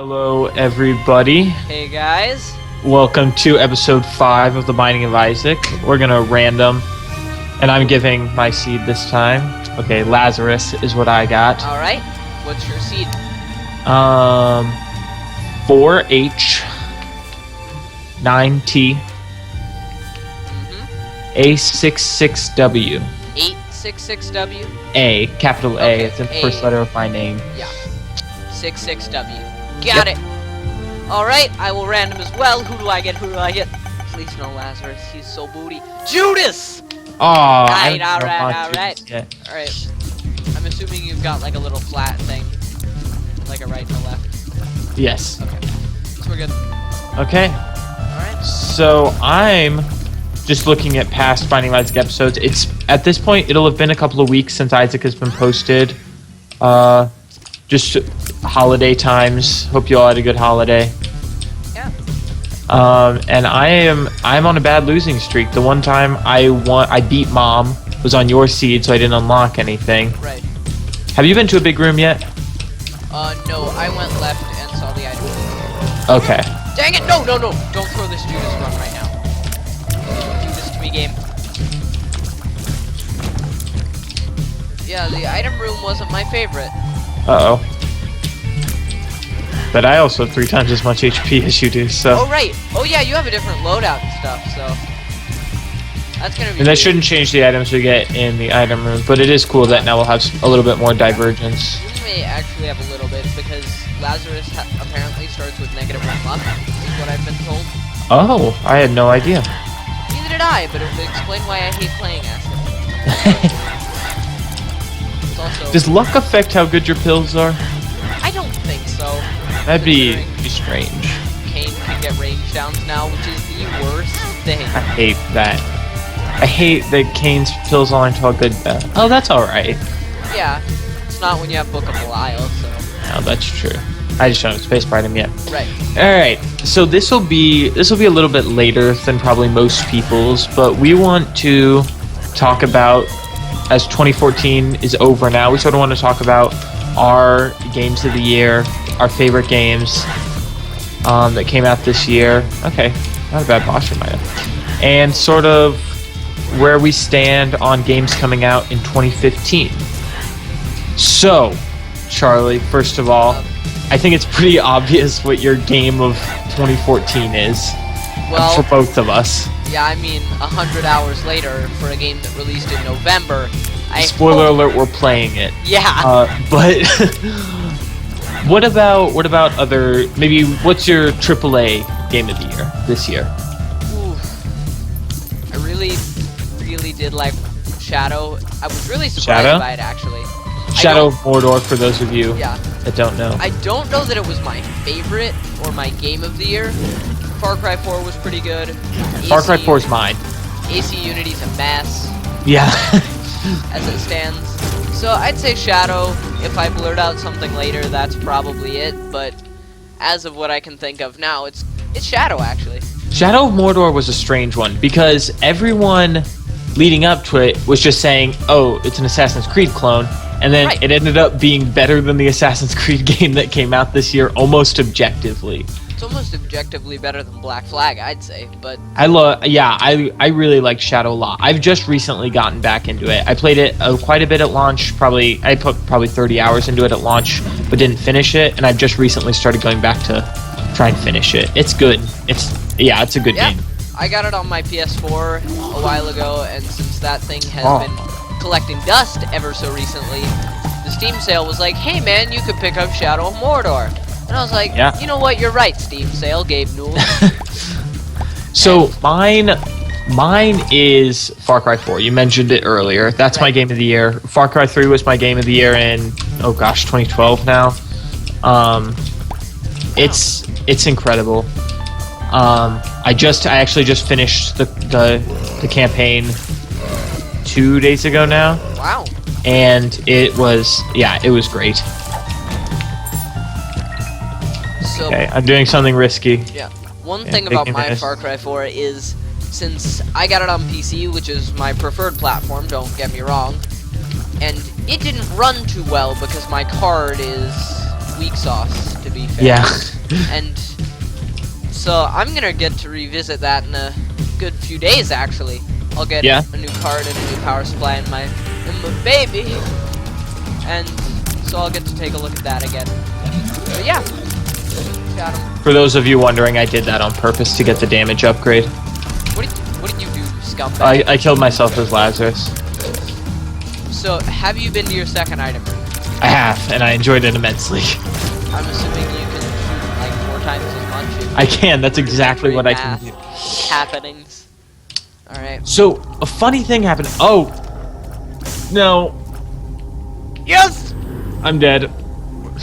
Hello, everybody. Hey guys. Welcome to episode 5 of The Binding of Isaac. We're gonna random, and I'm giving my seed this time. Okay, Lazarus is what I got. All right. What's your seed? 4H, 9T, A66W. 866W. A, capital A. Okay, It's in the A. first letter of my name. Yeah. 66W. Got it. All right. I will random as well. Who do I get? Please no Lazarus. He's so booty. Judas. Aw, Alright, I don't know alright, about alright. Judas yet. All right. I'm assuming you've got like a little flat thing, like a right and a left. Yes. Okay. So we're good. Okay. All right. So I'm just looking at past Binding of Isaac episodes. It's at this point it'll have been a couple of weeks since Isaac has been posted. Just holiday times. Hope you all had a good holiday. Yeah. And I'm on a bad losing streak. The one time I beat Mom was on your seed, so I didn't unlock anything. Right. Have you been to a big room yet? No. I went left and saw the item. Okay. Dang it! No! Don't throw this Judas run right now. Do this to me, game. Yeah, the item room wasn't my favorite. Uh-oh. But I also have 3 times as much HP as you do, so... Oh, right. Oh, yeah, you have a different loadout and stuff, so... That's gonna be And that weird. shouldn't change the items we get in the item room, but it is cool that now we'll have a little bit more divergence. You may actually have a little bit, because Lazarus apparently starts with -1 luck, is what I've been told. Oh, I had no idea. Neither did I, but it would explain why I hate playing Acid. It's also... Does luck affect how good your pills are? I don't think so. That'd be Considering strange. Kane can get range downs now, which is the worst thing. I hate that. I hate that Kane's pills aren't all good. Oh, that's alright. Yeah, it's not when you have Book of Belial, so... No, that's true. I just don't have space for item yet. Right. Alright, so this will be a little bit later than probably most people's, but we want to talk about, as 2014 is over now, we sort of want to talk about our games of the year, our favorite games that came out this year. Okay, not a bad posture, Maya. And sort of where we stand on games coming out in 2015. So, Charlie, first of all, I think it's pretty obvious what your game of 2014 is. Well, For both of us. yeah, I mean, 100 hours later, for a game that released in November, Spoiler alert, we're playing it. Yeah. But what about other, maybe what's your AAA game of the year this year? Ooh. I really did like Shadow. I was really surprised Shadow? by it, actually. Shadow of Mordor, for those of you Yeah. that don't know. I don't know that it was my favorite or my game of the year. Far Cry 4 was pretty good. Far Cry 4 is mine. AC Unity's a mess. Yeah. As it stands. So I'd say Shadow. If I blurt out something later, that's probably it. But as of what I can think of now, it's Shadow, actually. Shadow of Mordor was a strange one because everyone leading up to it was just saying, oh, it's an Assassin's Creed clone. And then Right. it ended up being better than the Assassin's Creed game that came out this year, almost objectively. It's almost objectively better than Black Flag, I'd say. But I really like Shadow a lot. I've just recently gotten back into it. I played it quite a bit at launch. I put probably 30 hours into it at launch, but didn't finish it. And I've just recently started going back to try and finish it. It's good. It's a good yeah, game. I got it on my PS4 a while ago, and since that thing has Oh. been collecting dust ever so recently, the Steam sale was like, hey man, you could pick up Shadow of Mordor. And I was like, Yeah. you know what, you're right, Steam sale, Gabe Newell. So mine is Far Cry 4. You mentioned it earlier. That's my Right. game of the year. Far Cry 3 was my game of the year in 2012 now. It's incredible. I actually just finished the campaign 2 days ago now, Wow. and it was great. So, Okay, I'm doing something risky. yeah. One Yeah, thing big about my advantage. Far Cry 4 is, since I got it on PC, which is my preferred platform, don't get me wrong, and it didn't run too well because my card is weak sauce, to be fair. Yeah. And so I'm gonna get to revisit that in a good few days, actually. I'll get a new card and a new power supply in my baby, and so I'll get to take a look at that again. But yeah, got him. For those of you wondering, I did that on purpose to get the damage upgrade. What did you do, scumbag? I killed myself as Lazarus. So, have you been to your second item? I have, and I enjoyed it immensely. I'm assuming you can shoot like 4 times as much. I can. That's exactly what I can do. Happenings. All right. So a funny thing happened. Oh no! Yes. I'm dead.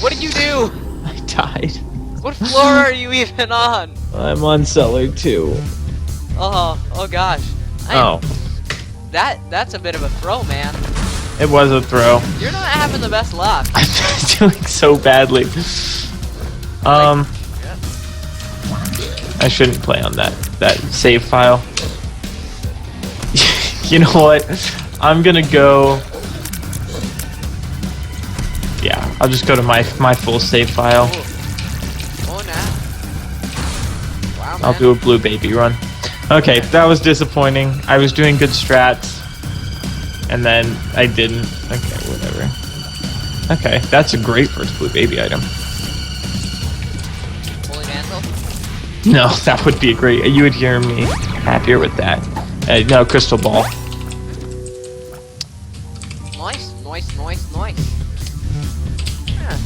What did you do? I died. What floor are you even on? I'm on cellar 2. Oh gosh. That's a bit of a throw, man. It was a throw. You're not having the best luck. I'm doing so badly. I shouldn't play on that save file. You know what? I'm gonna go. Yeah, I'll just go to my full save file. Oh no. Wow, man. I'll do a blue baby run. Okay, that was disappointing. I was doing good strats, and then I didn't. Okay, whatever. Okay, that's a great first blue baby item. Holy mantle? No, that would be a great. You would hear me happier with that. No, crystal ball. Nice. Yeah.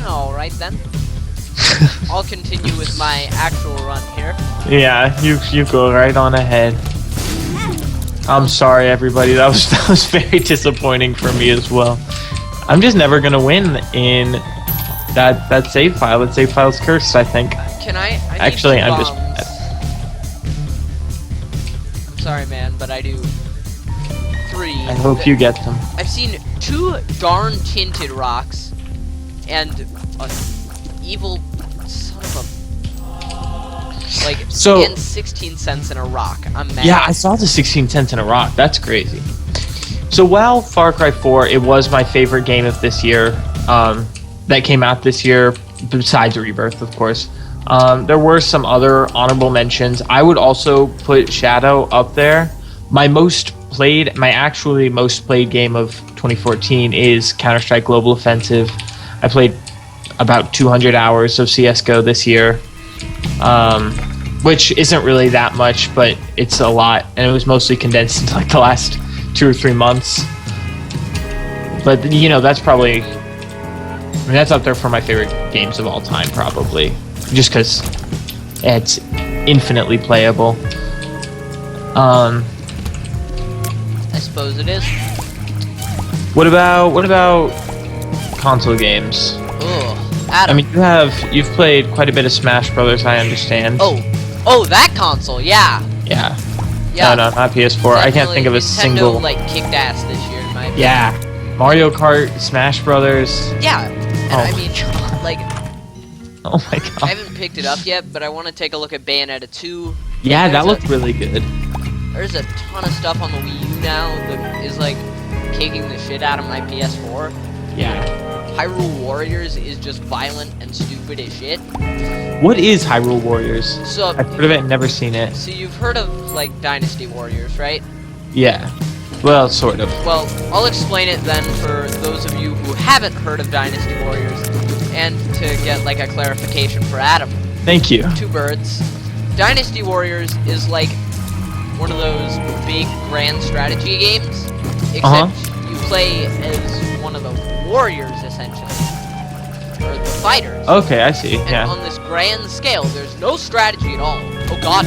Alright then. I'll continue with my actual run here. Yeah, you go right on ahead. I'm sorry, everybody. That was very disappointing for me as well. I'm just never gonna win in that save file. That save file's cursed, I think. Can I Actually, need I'm just. I'm sorry, man, but I do 3. I hope you get them. I've seen 2 darn tinted rocks and an evil son of a and 16 cents in a rock. I'm mad. Yeah, I saw the 16 cents in a rock. That's crazy. So while Far Cry 4, it was my favorite game of this year, that came out this year, besides Rebirth, of course. There were some other honorable mentions. I would also put Shadow up there. My actually most played game of 2014 is Counter-Strike Global Offensive. I played about 200 hours of CSGO this year, which isn't really that much, but it's a lot, and it was mostly condensed into like the last 2 or 3 months. But you know, that's probably, that's up there for my favorite games of all time, probably, just because it's infinitely playable. I suppose it is. What about console games? Ugh, Adam. I mean, you've played quite a bit of Smash Brothers, I understand. Oh, that console, yeah. Yeah. Yeah. No, not PS4. I can't think of a Nintendo, single. like kicked ass this year, in my opinion. Yeah. Mario Kart, Smash Brothers. Yeah. And I mean, like. Oh my god. I haven't picked it up yet, but I want to take a look at Bayonetta 2. Yeah, that looked really good. There's a ton of stuff on the Wii U now that is like kicking the shit out of my PS4. Yeah. Hyrule Warriors is just violent and stupid as shit. What is Hyrule Warriors? So I've heard of it and never seen it. So you've heard of like Dynasty Warriors, right? Yeah. Well, sort of. Well, I'll explain it then for those of you who haven't heard of Dynasty Warriors, and to get like a clarification for Adam. Thank you. 2 birds. Dynasty Warriors is like one of those big grand strategy games, except you play as one of the warriors, essentially, or the fighters. Okay, I see. And on this grand scale, there's no strategy at all. Oh god,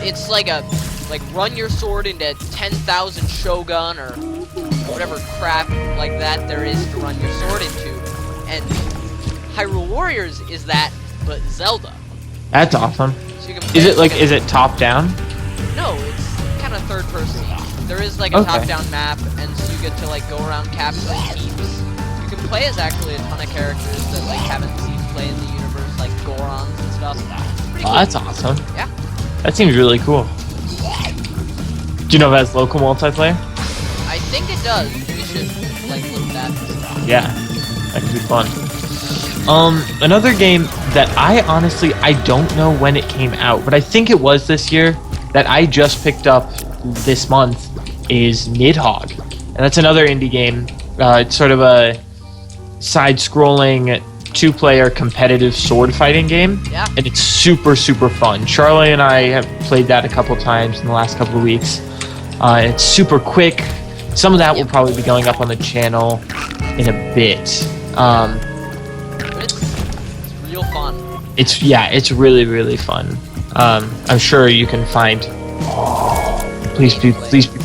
it's like run your sword into 10,000 Shogun or whatever crap like that there is to run your sword into. And Hyrule Warriors is that, but Zelda. That's awesome. So you can play is it top down? No, it's kind of third person. There is like a top-down map, and so you get to like go around capturing keeps. You can play as actually a ton of characters that like haven't seen play in the universe, like Gorons and stuff. Pretty cool. That's awesome. Yeah. That seems really cool. Do you know if it has local multiplayer? I think it does. We should like look at that. Yeah, that could be fun. Another game that I don't know when it came out, but I think it was this year, that I just picked up this month is Nidhogg. And that's another indie game. It's sort of a side-scrolling two-player competitive sword fighting game. Yeah. And it's super, super fun. Charlie and I have played that a couple times in the last couple of weeks. It's super quick. Some of that will probably be going up on the channel in a bit. But it's real fun. It's really, really fun. I'm sure you can find. Oh, please be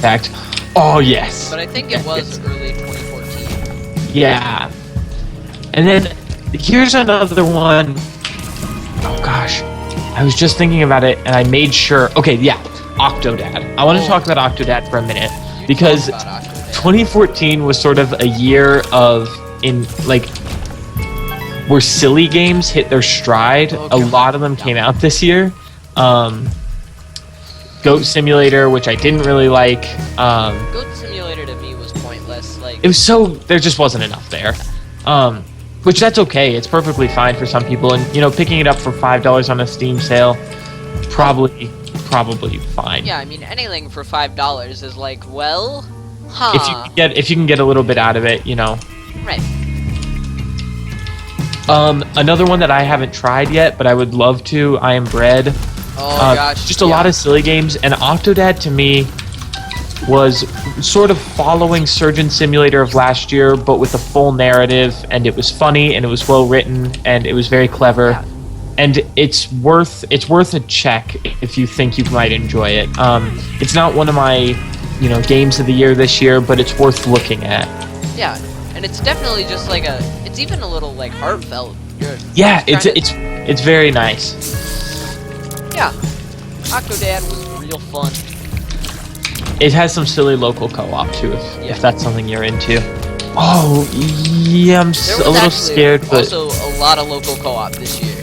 packed. Oh yes. But I think it was early 2014. Yeah. And then here's another one. Oh gosh, I was just thinking about it, and I made sure. Okay, yeah, Octodad. I want to talk about Octodad for a minute because 2014 was sort of a year of where silly games hit their stride. A lot of them came out this year. Goat Simulator, which I didn't really like. Goat Simulator to me was pointless. Like it was there just wasn't enough there. Which that's okay. It's perfectly fine for some people, and picking it up for $5 on a Steam sale, probably fine. Yeah, I mean anything for $5 is like, well, if you can get a little bit out of it, Right. Another one that I haven't tried yet, but I would love to. I Am Bread. Oh gosh. Just a lot of silly games, and Octodad to me was sort of following Surgeon Simulator of last year, but with a full narrative, and it was funny, and it was well written, and it was very clever, and it's worth a check if you think you might enjoy it. It's not one of my games of the year this year, but it's worth looking at. Yeah, and it's definitely just like it's even a little like heartfelt. It's very nice. Yeah, Octodad was real fun. It has some silly local co-op too, if that's something you're into. Oh, yeah, I'm a little scared, but also a lot of local co-op this year,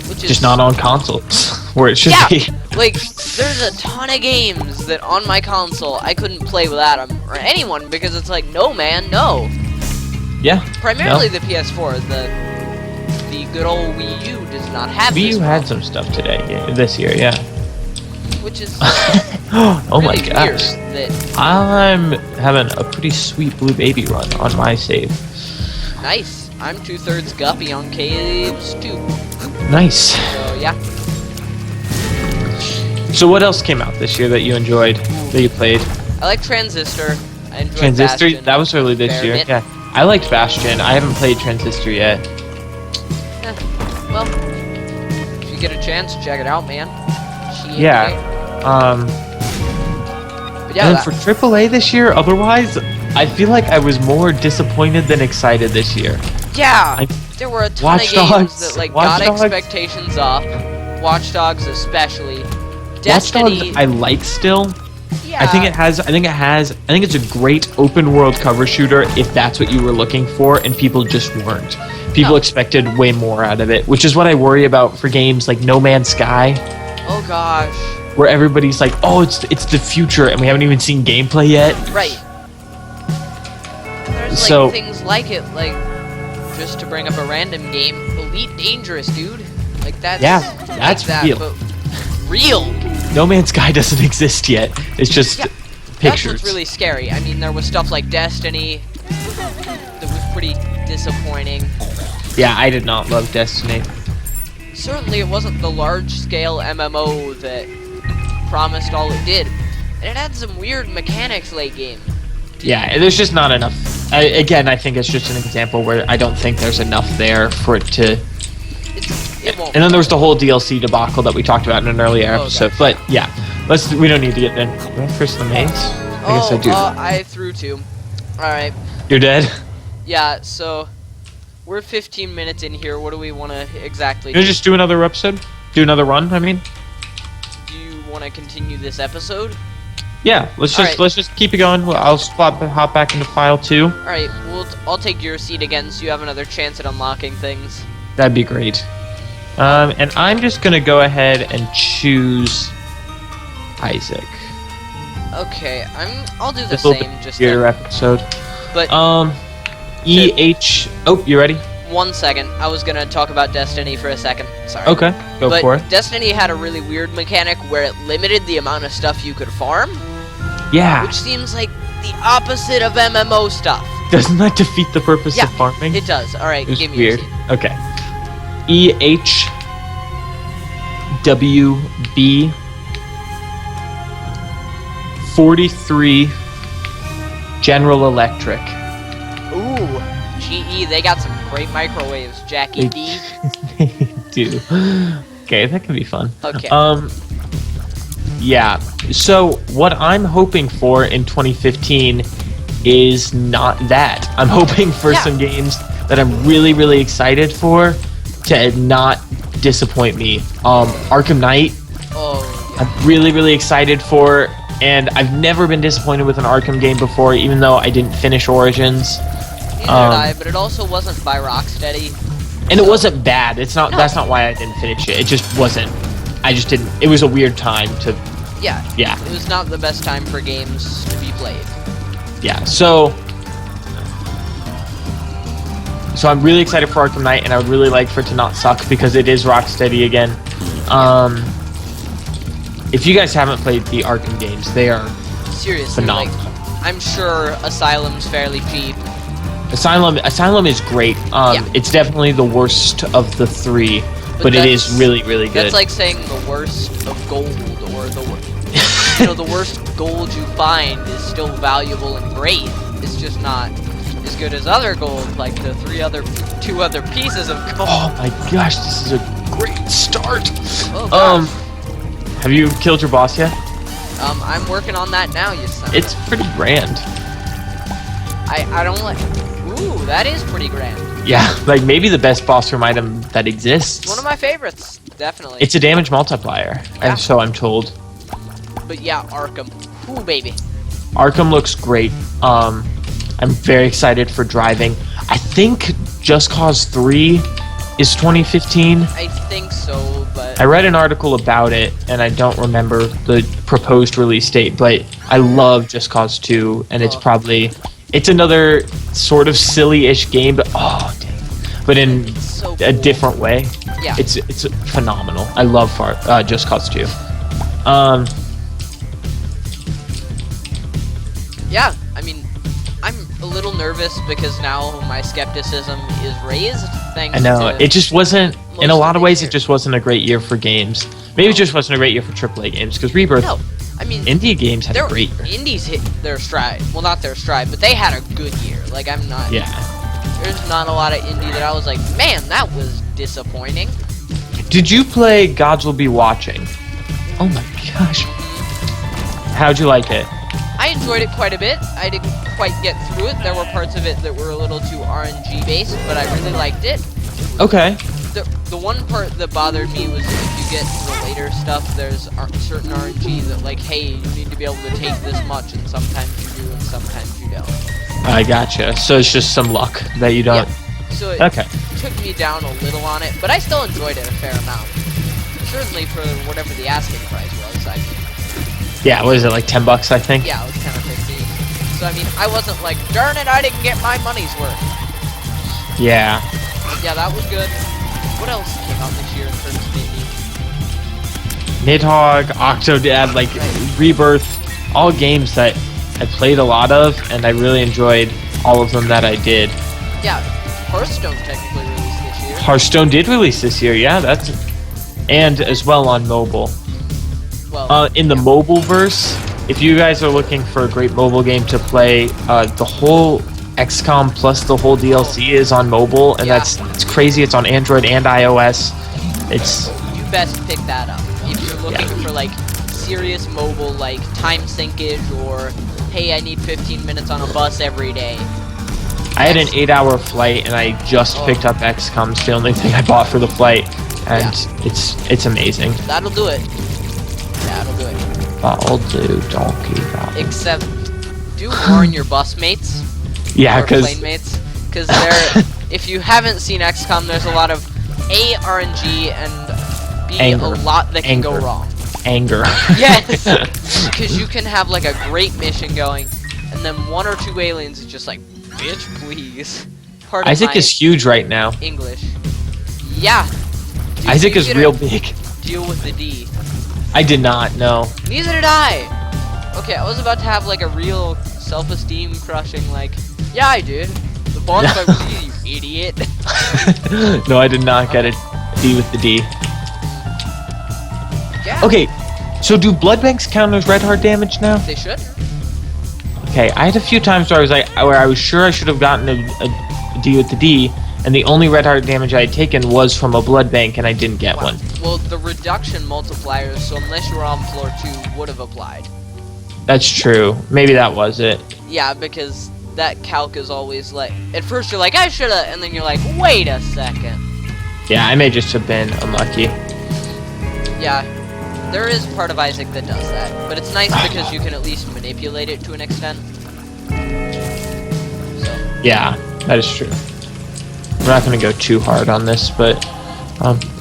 which is just not on consoles where it should be. Like there's a ton of games that on my console I couldn't play without them or anyone because it's like, no man, no. Yeah. Primarily the PS4, the good old Wii U does not have. Wii U had some stuff this year, yeah. Which is oh my really gosh. weird that I'm having a pretty sweet blue baby run on my save. nice. I'm 2/3 Guppy on Caves 2. Nice. So yeah. So what else came out this year that you enjoyed, that you played? I like Transistor. I enjoyed Transistor, Bastion that was early this year. bit. Yeah, I liked Bastion. I haven't played Transistor yet. Well, if you get a chance, check it out, man. Yeah. But yeah, And then for AAA this year, otherwise, I feel like I was more disappointed than excited this year. yeah, there were a ton Watch of games Dogs- that Watch got Dogs- expectations up. Watch Dogs especially. Watch Destiny. Dogs I like still. Yeah. I think it's a great open world cover shooter if that's what you were looking for, and people just weren't. People expected way more out of it, which is what I worry about for games like No Man's Sky, Oh gosh. where everybody's like, "Oh, it's the future," and we haven't even seen gameplay yet. Right. There's So- things like it, like just to bring up a random game, Elite Dangerous, dude. Like that's that's that, real. but real. No Man's Sky doesn't exist yet. It's just Yeah, pictures. That's what's really scary. I mean, there was stuff like Destiny that was pretty disappointing. Yeah, I did not love Destiny. Certainly, it wasn't the large-scale MMO that promised all it did, and it had some weird mechanics late game. Yeah, there's just not enough. I think it's just an example where I don't think there's enough there for it to. It won't. And then there was the whole DLC debacle that we talked about in an earlier episode. gosh. But yeah, we don't need to get in. Do I have Chris the Maze? I guess I do. I threw 2. Alright. You're dead? Yeah, so we're 15 minutes in here. What do we want to exactly You do? wanna just do another episode? Do another run, I mean? Do you want to continue this episode? Yeah, let's Alright. just keep it going. I'll hop back into file 2. Alright, I'll take your seat again so you have another chance at unlocking things. That'd be great. And I'm just gonna go ahead and choose Isaac. Okay, I'll do the This will same. be Just your then. episode. But EH. Oh, you ready? 1 second. I was gonna talk about Destiny for a second. Sorry. Okay, go but for it. Destiny had a really weird mechanic where it limited the amount of stuff you could farm, Yeah. which seems like the opposite of MMO stuff. Doesn't that defeat the purpose Yeah, of farming? It does. All right, It's give me weird. a seat. Okay. EHWB 43 General Electric. Ooh, GE, they got some great microwaves, Jackie D. They do. Okay, that can be fun. Okay. Yeah. So what I'm hoping for in 2015 is not that. I'm hoping for Yeah. some games that I'm really, really excited for to not disappoint me. Arkham Knight, Oh, yeah. I'm really, really excited for, and I've never been disappointed with an Arkham game before, even though I didn't finish Origins. Neither did I, but it also wasn't by Rocksteady. And it wasn't bad. It's not. No. That's not why I didn't finish it. It just wasn't. I just didn't. It was a weird time to. Yeah. Yeah. It was not the best time for games to be played. Yeah. So I'm really excited for Arkham Knight, and I would really like for it to not suck because it is Rocksteady again. If you guys haven't played the Arkham games, they are Seriously, phenomenal. like, I'm sure Asylum's fairly cheap. Asylum is great. Yeah. It's definitely the worst of the three, but it is that's- really, really good. That's like saying the worst of gold, or the the worst gold you find is still valuable and great. It's just not as good as other gold, like the two other pieces of gold. Oh my gosh, this is a great start. Oh, gosh. Have you killed your boss yet? I'm working on that now, you son. It's pretty grand. I don't like. Ooh, that is pretty grand. Yeah, like maybe the best boss room item that exists. One of my favorites, definitely. It's a damage multiplier, Yeah. and so I'm told. But yeah, Arkham. Ooh, baby. Arkham looks great. I'm very excited for driving. I think Just Cause 3 is 2015. I think so, but I read an article about it, and I don't remember the proposed release date, but I love Just Cause 2, and it's Oh. probably... It's another sort of silly-ish game, but oh, dang. But in so a cool. different way. Yeah. It's phenomenal. I love Just Cause 2. Yeah, I mean, I'm a little nervous because now my skepticism is raised. Thanks. I know. To It just wasn't... In most a lot of of ways, the it just wasn't a great year for games. Maybe it just wasn't a great year for AAA games, because Rebirth... No, I mean, Indie games had a their great year. indies hit their stride. Well, not their stride, but they had a good year. Like, I'm not. Yeah. There's not a lot of indie that I was like, man, that was disappointing. Did you play Gods Will Be Watching? Oh my gosh. How'd you like it? I enjoyed it quite a bit. I didn't quite get through it. There were parts of it that were a little too RNG based, but I really liked it. Okay. The one part that bothered me was if you get to the later stuff, there's certain RNG that like, hey, you need to be able to take this much, and sometimes you do, and sometimes you don't. I gotcha. So it's just some luck that you don't... Yeah. So it Okay. took me down a little on it, but I still enjoyed it a fair amount. Certainly for whatever the asking price was. I mean, Yeah, what is it, like 10 bucks, I think? yeah, it was kind of 15. So I mean, I wasn't like, darn it, I didn't get my money's worth. Yeah. But yeah, that was good. What else came out this year in terms of indie? Nidhogg, Octodad, like Rebirth, all games that I played a lot of, and I really enjoyed all of them that I did. Yeah, Hearthstone technically released this year. Hearthstone did release this year, yeah, that's... And as well on mobile. Well, In the mobile verse, if you guys are looking for a great mobile game to play, the whole XCOM plus the whole DLC is on mobile, and Yeah. it's crazy. It's on Android and iOS. It's you best pick that up if you're looking for like serious mobile, like time syncage, or hey, I need 15 minutes on a bus every day. I had an 8-hour flight, and I just picked up XCOM. It's the only thing I bought for the flight, and it's amazing. That'll do it. That'll do it. I'll do Donkey Kong. Except, do warn your bus mates. Yeah, or because plane mates, because there. If you haven't seen XCOM, there's a lot of A, RNG, and B, Anger. a lot that can go Anger. wrong. anger. Yes! Because you can have like a great mission going, and then one or two aliens is just like, bitch, please. Pardon Isaac my is huge right now. English. Yeah. Dude, Isaac you is get real a big. Deal with the D. I did not know. Neither did I. Okay, I was about to have like a real self-esteem crushing like, yeah, I did. The boss fight was easy, you idiot. No, I did not get a D with the D. Yeah. Okay, so do blood banks count as red heart damage now? They should. Okay, I had a few times where I was sure I should have gotten a D with the D, and the only red heart damage I had taken was from a blood bank, and I didn't get one. Well, the reduction multipliers, so unless you were on floor 2, would have applied. That's true. Maybe that was it. Yeah, because that calc is always like, at first you're like, I shoulda, and then you're like, wait a second. Yeah, I may just have been unlucky. Yeah, there is part of Isaac that does that, but it's nice because you can at least manipulate it to an extent. So. Yeah, that is true. We're not going to go too hard on this, but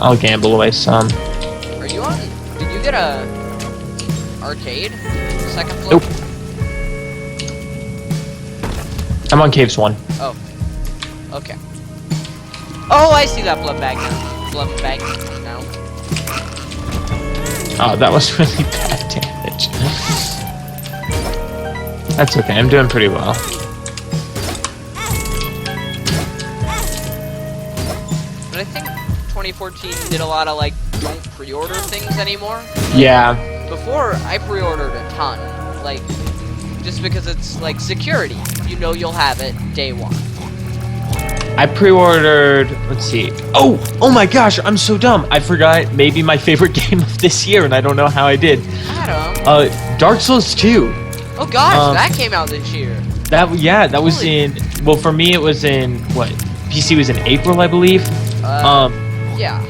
I'll gamble away some. Are you on? Did you get a arcade? Second floor? Nope. I'm on Caves 1. Oh. Okay. Oh, I see that blood bag now. Blood bag now. Oh, that was really bad damage. That's okay, I'm doing pretty well. But I think 2014 did a lot of like don't pre-order things anymore. Yeah. Before I pre-ordered a ton, like just because it's like security. You know you'll have it day one. I pre-ordered, let's see. Oh my gosh, I'm so dumb. I forgot maybe my favorite game of this year, and I don't know how I did. Adam. Dark Souls 2. Oh gosh, that came out this year. That was in, well, for me it was in, what? PC was in April, I believe. Yeah.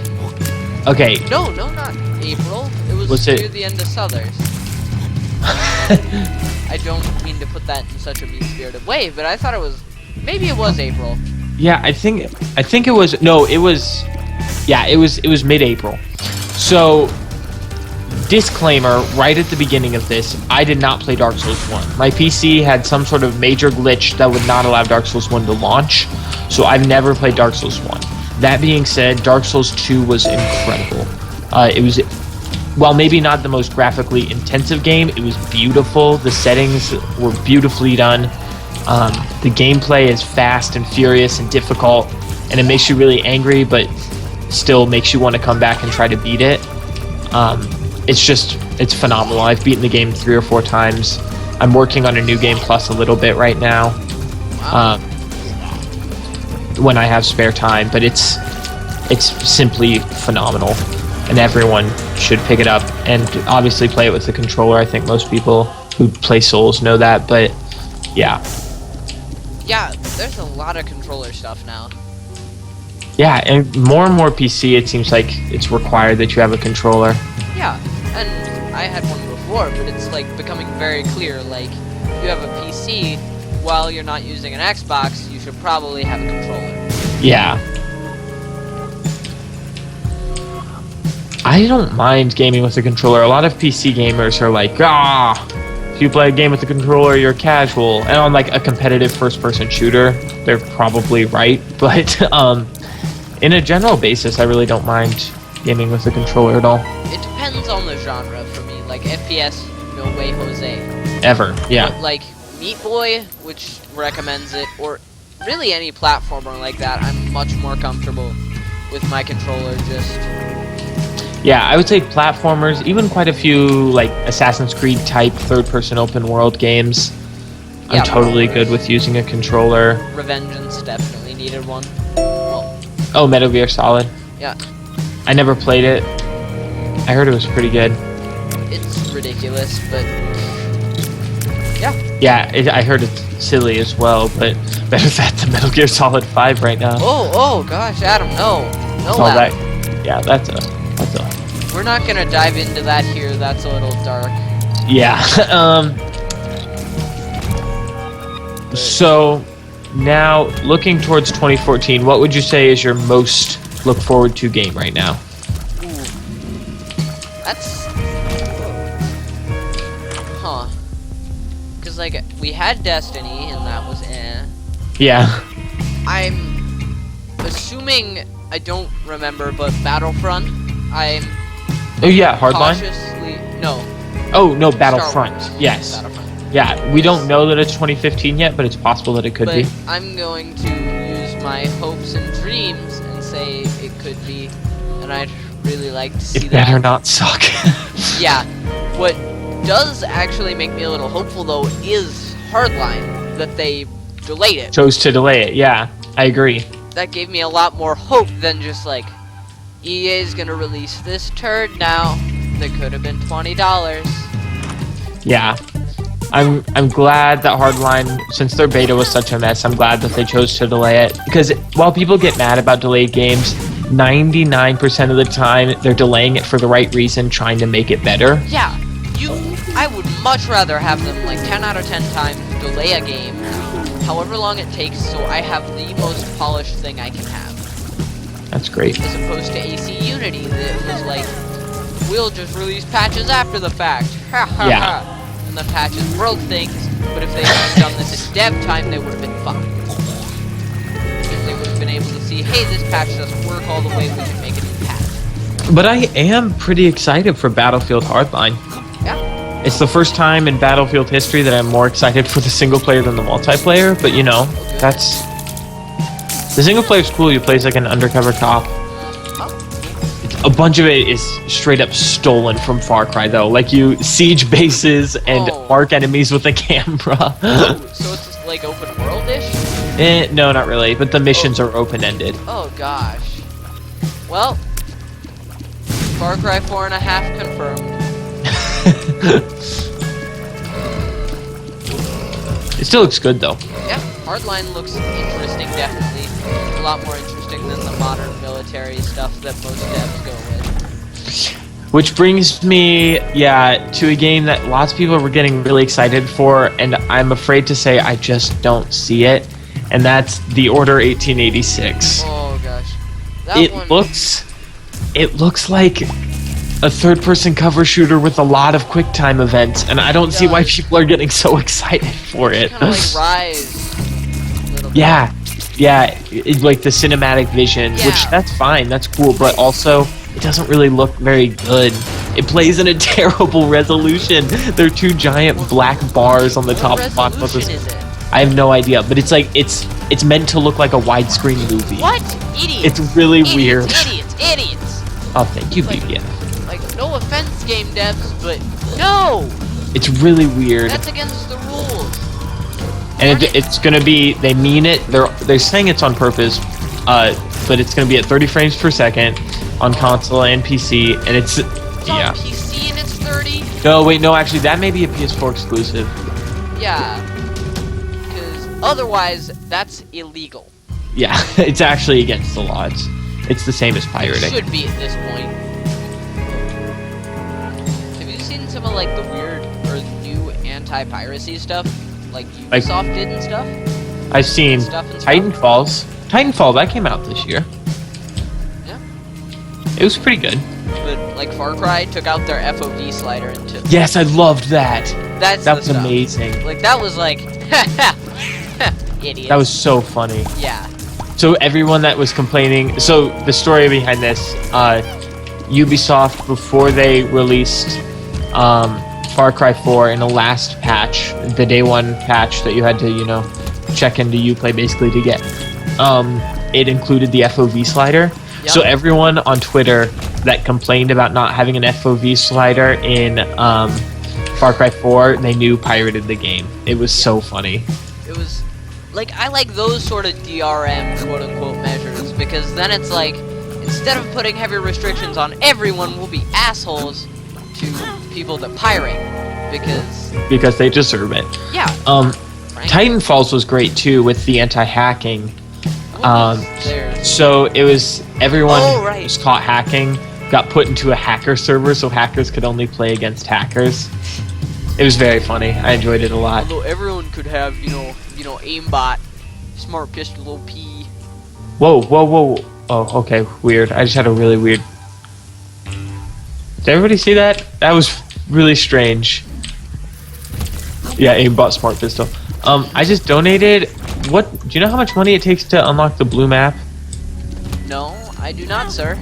Okay. No, not April. It was near the end of Southers. I don't mean to put that in such a mean-spirited way, but I thought it was, maybe it was April. Yeah, I think it was, no, it was, yeah, it was mid-April. So, disclaimer, right at the beginning of this, I did not play Dark Souls 1. My PC had some sort of major glitch that would not allow Dark Souls 1 to launch, so I've never played Dark Souls 1. That being said, Dark Souls 2 was incredible. It was, while maybe not the most graphically intensive game, it was beautiful. The settings were beautifully done. The gameplay is fast and furious and difficult, and it makes you really angry, but still makes you want to come back and try to beat it. It's phenomenal. I've beaten the game 3 or 4 times. I'm working on a new game plus a little bit right now, when I have spare time, but it's simply phenomenal, and everyone should pick it up and obviously play it with the controller. I think most people who play Souls know that, but yeah. Yeah, there's a lot of controller stuff now. Yeah, and more PC, it seems like it's required that you have a controller. Yeah, and I had one before, but it's like becoming very clear, like, you have a PC, while you're not using an Xbox, you should probably have a controller. Yeah. I don't mind gaming with a controller. A lot of PC gamers are like, if you play a game with a controller, you're casual. And on like a competitive first-person shooter, they're probably right. But in a general basis, I really don't mind gaming with a controller at all. It depends on the genre for me. Like FPS, no way, Jose. Ever, yeah. But, like Meat Boy, which recommends it, or really any platformer like that, I'm much more comfortable with my controller. Just yeah, I would say platformers, even quite a few like Assassin's Creed type third-person open world games. I'm totally good with using a controller. Revengeance definitely needed one. Well, oh, Metal Gear Solid. Yeah. I never played it. I heard it was pretty good. It's ridiculous, but yeah. Yeah, I heard it's silly as well, but better that than Metal Gear Solid 5 right now. Oh gosh, Adam, no, Adam. Yeah, that's a. We're not gonna dive into that here. That's a little dark. Yeah. So now, looking towards 2014, what would you say is your most look forward to game right now? Ooh. That's... Huh. Because, like, we had Destiny, and that was eh. Yeah. I'm assuming, I don't remember, but Battlefront. I'm Oh yeah, Hardline. cautiously no. Oh no, Star Battlefront. Wars. Yes. Battlefront. Yeah, we don't know that it's 2015 yet, but it's possible that it could But be. I'm going to use my hopes and dreams and say it could be, and I'd really like to see It that. better not suck. Yeah. What does actually make me a little hopeful though is Hardline, that they delayed it. Chose to delay it. Yeah, I agree. That gave me a lot more hope than just like EA's gonna release this turd now. That could have been $20. Yeah. I'm glad that Hardline, since their beta was such a mess, I'm glad that they chose to delay it. Because while people get mad about delayed games, 99% of the time they're delaying it for the right reason, trying to make it better. Yeah, I would much rather have them like 10 out of 10 times delay a game, however long it takes, so I have the most polished thing I can have. That's great. As opposed to AC Unity, that was like, we'll just release patches after the fact. Ha ha Yeah. ha. And the patches broke things, but if they had done this in dev time, they would have been fine. If they would have been able to see, hey, this patch doesn't work all the way, we can make a new patch. But I am pretty excited for Battlefield Hardline. Yeah. It's the first time in Battlefield history that I'm more excited for the single player than the multiplayer, but you know, that's... The single player's cool, you play as like an undercover cop. A bunch of it is straight up stolen from Far Cry though. Like you siege bases and mark enemies with a camera. So it's just like open world-ish? No, not really, but the missions are open-ended. Oh gosh. Well, Far Cry 4.5 confirmed. It still looks good though. Yeah, Hardline looks interesting, definitely. A lot more interesting than the modern military stuff that most devs go with. Which brings me, to a game that lots of people were getting really excited for, and I'm afraid to say I just don't see it, and that's The Order 1886. Oh gosh. That It one, looks like a third-person cover shooter with a lot of QuickTime events, and I don't see why people are getting so excited for it. kind of like Rise. A little bit. Yeah, it's like the cinematic vision, which Yeah. that's fine, that's cool, but also it doesn't really look very good. It plays in a terrible resolution. There are two giant black bars on the top What and bottom of resolution this. is it? I have no idea, but it's like it's meant to look like a widescreen movie. What? Idiots. It's really weird. Idiots. Oh, thank you, Like- BBN. Like, no offense, game devs, but no! It's really weird. That's against the rules. And it's gonna be, they mean it, they're saying it's on purpose, but it's gonna be at 30 frames per second on console and PC, and it's It's on PC and it's 30? no, actually, that may be a PS4 exclusive. Yeah. Because otherwise, that's illegal. Yeah, it's actually against the law. It's the same as pirating. Should be at this point. Have you seen some of like the weird or new anti-piracy stuff, like Ubisoft did and stuff? I've seen Stuff and stuff? Titanfall, that came out this year. Yeah. It was pretty good. But like Far Cry took out their FOV slider and took. Yes, I loved that. That was amazing. Like that was like, idiot. That was so funny. Yeah. So everyone that was complaining, so the story behind this, Ubisoft, before they released Far Cry 4 in the last patch, the day one patch that you had to, check into Uplay basically to get, it included the FOV slider. Yep. So everyone on Twitter that complained about not having an FOV slider in Far Cry 4, they knew pirated the game. It was so funny. It was like, I like those sort of DRM quote-unquote measures, because then it's like, instead of putting heavy restrictions on everyone, we'll be assholes to people that pirate, because they deserve it. yeah, frankly. Titanfalls was great too with the anti-hacking. What was there? So it was everyone Oh, who right. was caught hacking got put into a hacker server, so hackers could only play against hackers. It was very funny. I enjoyed it a lot. Although everyone could have, aimbot, smart pistol OP. Whoa. Oh, okay, weird. I just had a really weird... Did everybody see that? That was really strange. Yeah, aimbot smart pistol. I just donated what? Do you know how much money it takes to unlock the blue map? No, I do not, sir.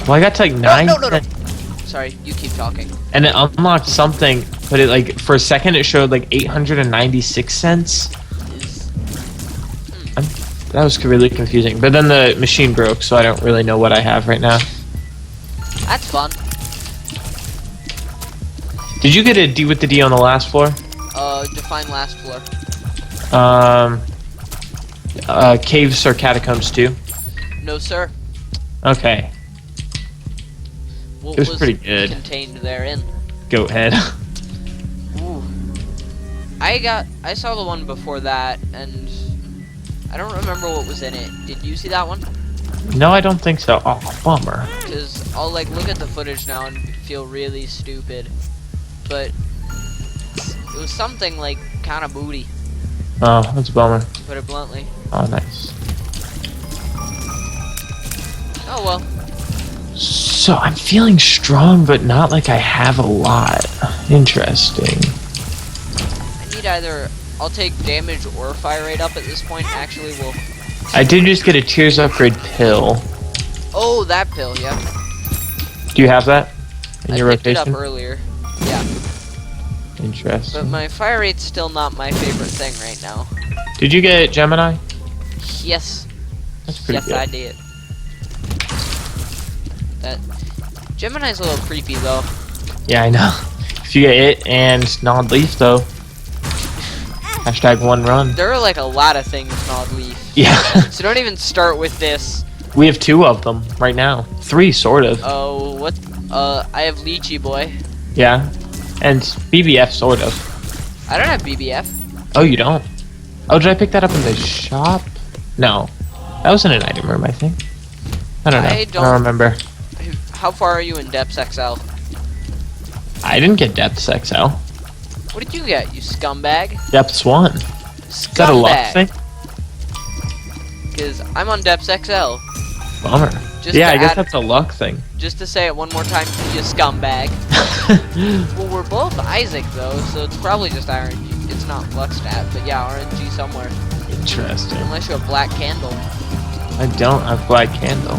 Well, I got to like No. 9. Sorry, you keep talking. And it unlocked something, but it like for a second it showed like 896 cents. That was really confusing. But then the machine broke, so I don't really know what I have right now. That's fun. Did you get a D with the D on the last floor? Define last floor. Caves or catacombs too? No, sir. Okay. What It was pretty good. Contained therein? Goat head. Ooh. I saw the one before that, and I don't remember what was in it. Did you see that one? No, I don't think so. Oh, bummer. Because I'll like look at the footage now and feel really stupid. But it was something like kind of booty, Oh, that's a bummer. to put it bluntly. Oh, nice. Oh well. So I'm feeling strong, but not like I have a lot. Interesting. I need either. I'll take damage or fire rate up at this point. Actually, we'll. I did just get a Tears upgrade pill. Oh, that pill, yeah. Do you have that in your I picked rotation? it up earlier. Yeah. Interesting. But my fire rate's still not my favorite thing right now. Did you get Gemini? Yes. That's pretty Yes, good. I did. That Gemini's a little creepy though. Yeah, I know. If you get it and Nod Leaf though. Hashtag one run. There are like a lot of things Nod Leaf. Yeah. So don't even start with this. We have 2 of them right now. 3 sort of. Oh, what? I have Lychee Boy. Yeah. And BBF sort of. I don't have BBF. Oh, you don't? Oh, did I pick that up in the shop? No. That was in an item room, I think. I don't know. I don't remember. How far are you in Depths XL? I didn't get Depths XL. What did you get, you scumbag? Depths 1. Is that a luck thing? Because I'm on Depths XL. Bummer. Yeah, I guess that's a luck thing. Just to say it one more time, you scumbag. Well, we're both Isaac though, so it's probably just RNG. It's not luck stat, but yeah, RNG somewhere. Interesting. Unless you have Black Candle. I don't have Black Candle.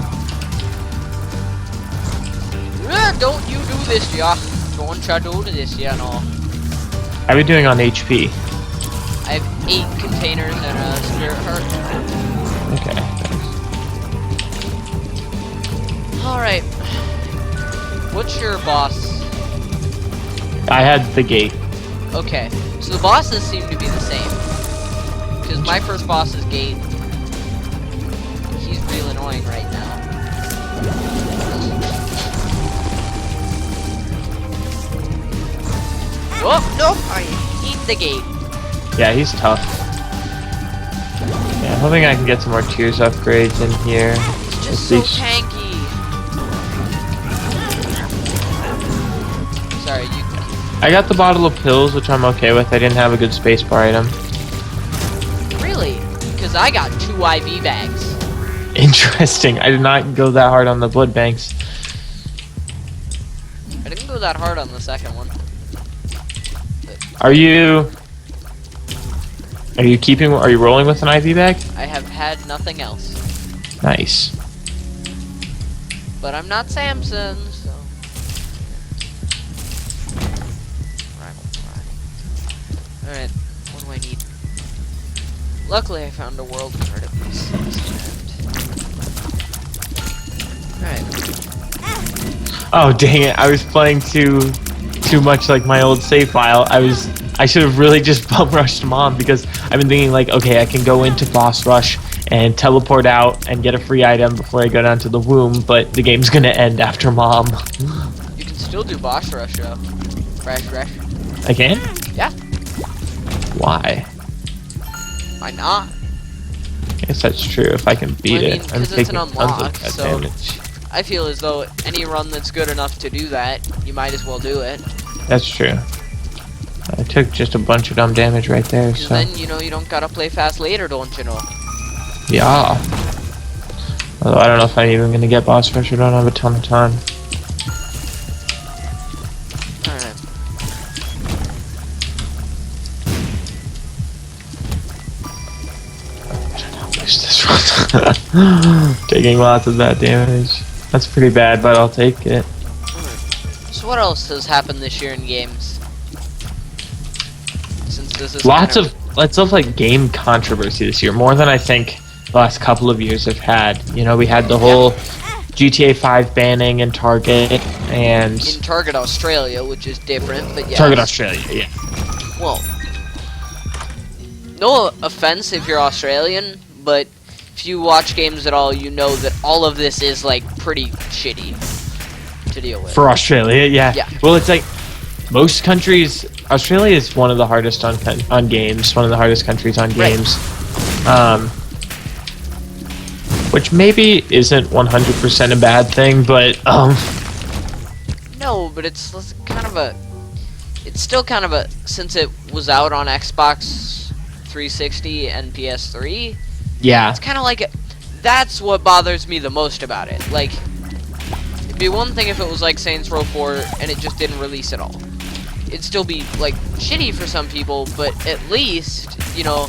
Don't you do this, yeah. Don't try to do this, yeah, no. How are we doing on HP? I have 8 containers and a Spirit Heart. Okay. Alright. What's your boss? I had the gate. Okay, so the bosses seem to be the same. Because my first boss is Gate. He's real annoying right now. Oh, nope, I hate the Gate. Yeah, he's tough. Yeah, hoping I can get some more Tears upgrades in here. It's just so tanky. Sorry, you... I got the bottle of pills, which I'm okay with. I didn't have a good spacebar item. Really? Because I got 2 IV bags. Interesting. I did not go that hard on the blood banks. I didn't go that hard on the second one. Are you rolling with an IV bag? I have had nothing else. Nice. But I'm not Samson, so... Alright, what do I need? Luckily I found a world card at least. Alright. Oh dang it, I was playing too much like my old save file. I should have really just bum rushed Mom, because I've been thinking like, okay, I can go into boss rush and teleport out and get a free item before I go down to the womb, but the game's gonna end after Mom. You can still do boss rush though. Rush. I can? Yeah. Why? Why not? I guess that's true. If I can beat it, I'm because it's taking an tons unlock, of that so damage. I feel as though any run that's good enough to do that, you might as well do it. That's true. I took just a bunch of dumb damage right there, so... then, you know, you don't gotta play fast later, don't you know? Yeah. Although I don't know if I'm even gonna get boss rush. I don't have a ton of time. Alright. Taking lots of that damage. That's pretty bad, but I'll take it. So what else has happened this year in games? Since this is Lots of like game controversy this year, more than I think the last couple of years have had. You know, we had the whole GTA 5 banning in Target and in Target Australia, which is different, but yeah. Target Australia, yeah. Well, no offense if you're Australian, but if you watch games at all, you know that all of this is like pretty shitty to deal with. For Australia, yeah. Yeah. Well, it's like most countries. Australia is one of the hardest on games. One of the hardest countries on games. Which maybe isn't 100% a bad thing, but No, but it's kind of a. It's still kind of a, since it was out on Xbox 360 and PS3. yeah. It's kind of like that's what bothers me the most about it. Like, it'd be one thing if it was like Saints Row 4 and it just didn't release at all. It'd still be like shitty for some people, but at least, you know,